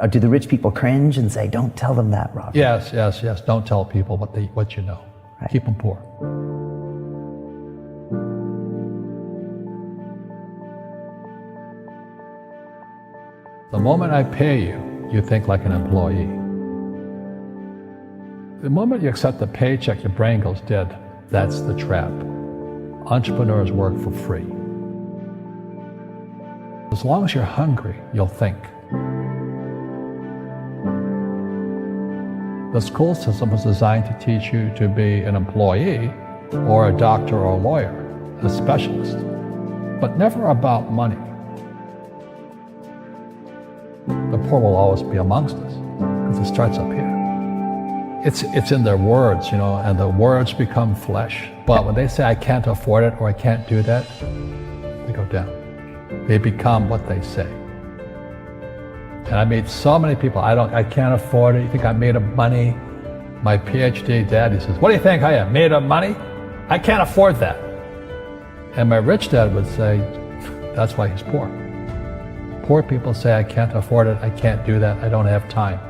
Or do the rich people cringe and say, don't tell them that, Robert? Yes. Don't tell people what you know. Right. Keep them poor. The moment I pay you, you think like an employee. The moment you accept the paycheck, your brain goes dead. That's the trap. Entrepreneurs work for free. As long as you're hungry, you'll think. The school system was designed to teach you to be an employee or a doctor or a lawyer, a specialist, but never about money. The poor will always be amongst us because it starts up here. It's in their words, and the words become flesh. But when they say, I can't afford it or I can't do that, they go down. They become what they say. And I meet so many people, I can't afford it. You think I'm made of money? My PhD daddy says, what do you think I am, made of money? I can't afford that. And my rich dad would say, that's why he's poor. Poor people say, I can't afford it, I can't do that, I don't have time.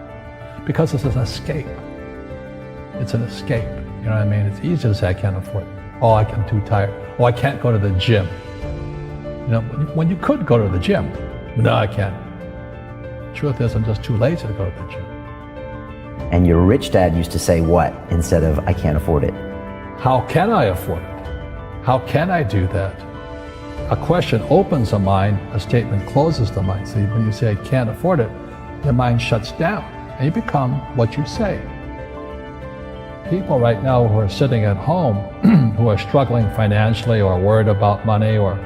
Because it's an escape. It's an escape, you know what I mean? It's easy to say, I can't afford it. Oh, I'm too tired. Oh, I can't go to the gym. When you could go to the gym. No, I can't. Truth is, I'm just too lazy to go to the gym. And your rich dad used to say what instead of, I can't afford it? How can I afford it? How can I do that? A question opens the mind, a statement closes the mind. So when you say, I can't afford it, your mind shuts down and you become what you say. People right now who are sitting at home, who are struggling financially or worried about money or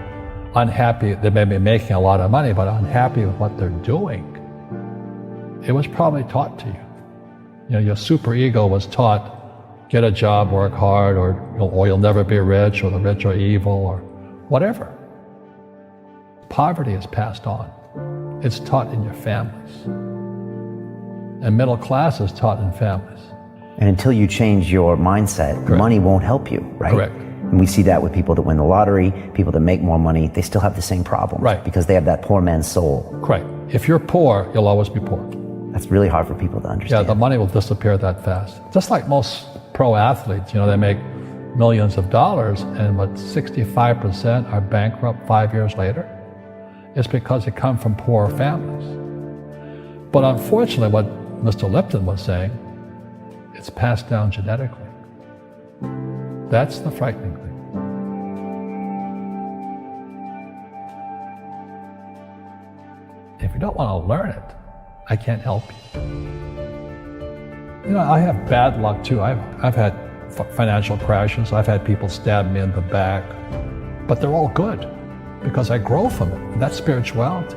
unhappy, they may be making a lot of money, but unhappy with what they're doing. It was probably taught to you. Your superego was taught, get a job, work hard, or you'll never be rich, or the rich are evil, or whatever. Poverty is passed on. It's taught in your families. And middle class is taught in families. And until you change your mindset, Correct. Money won't help you, right? Correct. And we see that with people that win the lottery, people that make more money, they still have the same problem. Right. Because they have that poor man's soul. Correct. If you're poor, you'll always be poor. That's really hard for people to understand. Yeah, the money will disappear that fast. Just like most pro athletes, they make millions of dollars, and 65% are bankrupt 5 years later. It's because they come from poor families. But unfortunately, what Mr. Lipton was saying, it's passed down genetically. That's the frightening thing. If you don't want to learn it, I can't help you. I have bad luck too. I've had financial crashes. I've had people stab me in the back, but they're all good because I grow from it. And that's spirituality.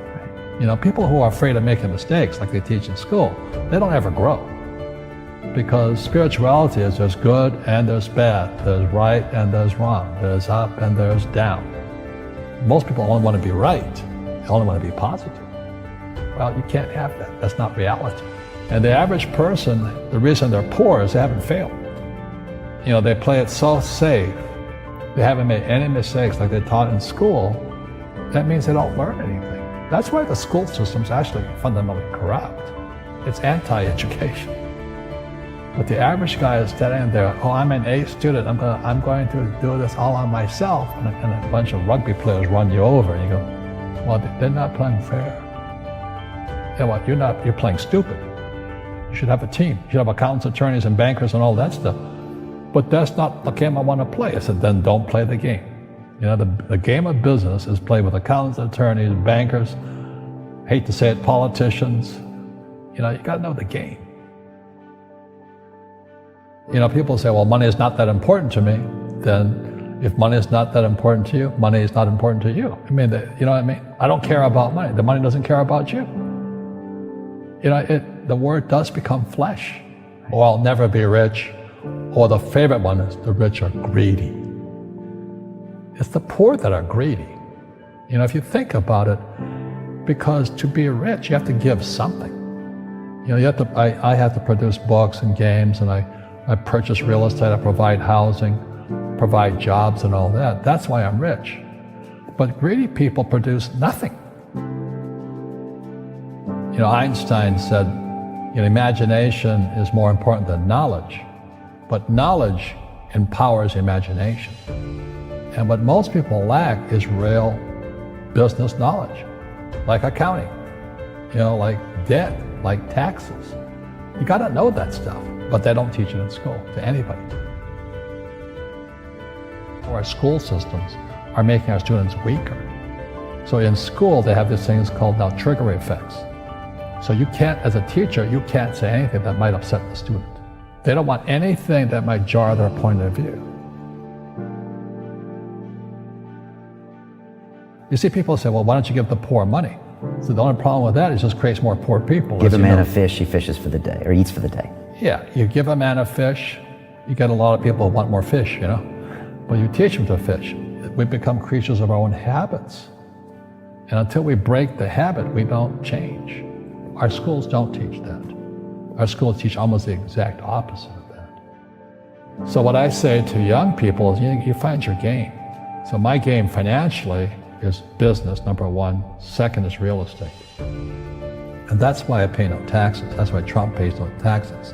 People who are afraid of making mistakes, like they teach in school, they don't ever grow. Because spirituality is there's good and there's bad, there's right and there's wrong, there's up and there's down. Most people only want to be right, they only want to be positive. Well, you can't have that, that's not reality. And the average person, the reason they're poor is they haven't failed. They play it so safe, they haven't made any mistakes like they taught in school. That means they don't learn anything. That's why the school system's actually fundamentally corrupt. It's anti-education. But the average guy is standing there, oh, I'm an A student, I'm going to do this all on myself. And a bunch of rugby players run you over, and you go, well, they're not playing fair. Yeah, well, you're playing stupid. You should have a team. You should have accountants, attorneys, and bankers and all that stuff. But that's not the game I want to play. I said, then don't play the game. The game of business is played with accountants, attorneys, bankers, hate to say it, politicians. You got to know the game. People say, well, money is not that important to me. Then if money is not that important to you, money is not important to you. You know what I mean? I don't care about money. The money doesn't care about you. The word does become flesh. Or I'll never be rich. Or the favorite one is the rich are greedy. It's the poor that are greedy. If you think about it, because to be rich, you have to give something. I have to produce books and games, and I purchase real estate, I provide housing, provide jobs and all that. That's why I'm rich. But greedy people produce nothing. Einstein said, imagination is more important than knowledge, but knowledge empowers imagination. And what most people lack is real business knowledge, like accounting, like debt, like taxes. You gotta know that stuff, but they don't teach it in school to anybody. Our school systems are making our students weaker. So in school, they have these things called now trigger effects. So you can't, as a teacher, you can't say anything that might upset the student. They don't want anything that might jar their point of view. You see people say, well, why don't you give the poor money? So the only problem with that is it just creates more poor people. Give a man a fish, he fishes for the day, or eats for the day. Yeah, you give a man a fish, you get a lot of people who want more fish, But you teach them to fish. We become creatures of our own habits. And until we break the habit, we don't change. Our schools don't teach that. Our schools teach almost the exact opposite of that. So what I say to young people is you find your game. So my game financially is business, number one. Second is real estate. And that's why I pay no taxes. That's why Trump pays no taxes.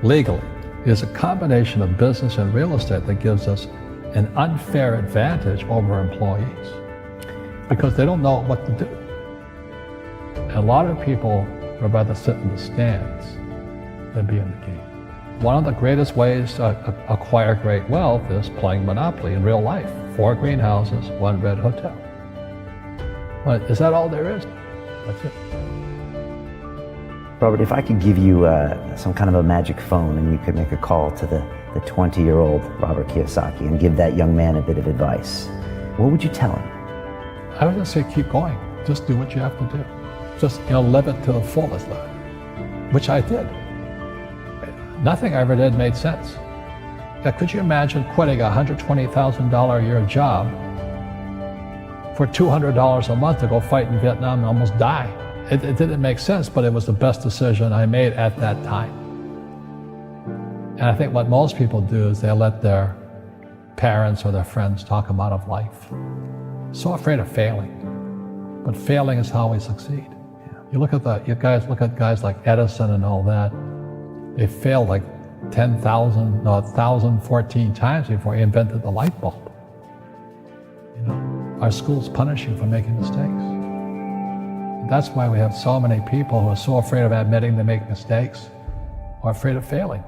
Legally, it is a combination of business and real estate that gives us an unfair advantage over employees because they don't know what to do. And a lot of people would rather sit in the stands than be in the game. One of the greatest ways to acquire great wealth is playing Monopoly in real life. 4 greenhouses, 1 red hotel. But is that all there is? That's it. Robert, if I could give you some kind of a magic phone and you could make a call to the 20-year-old Robert Kiyosaki and give that young man a bit of advice, what would you tell him? I would just say keep going. Just do what you have to do. Just live it to the fullest, which I did. Nothing I ever did made sense. Could you imagine quitting a $120,000 a year job for $200 a month to go fight in Vietnam and almost die? It didn't make sense, but it was the best decision I made at that time. And I think what most people do is they let their parents or their friends talk them out of life. So afraid of failing. But failing is how we succeed. You look at guys like Edison and all that. They failed like 1,014 times before he invented the light bulb. Our schools punish you for making mistakes. And that's why we have so many people who are so afraid of admitting they make mistakes or afraid of failing.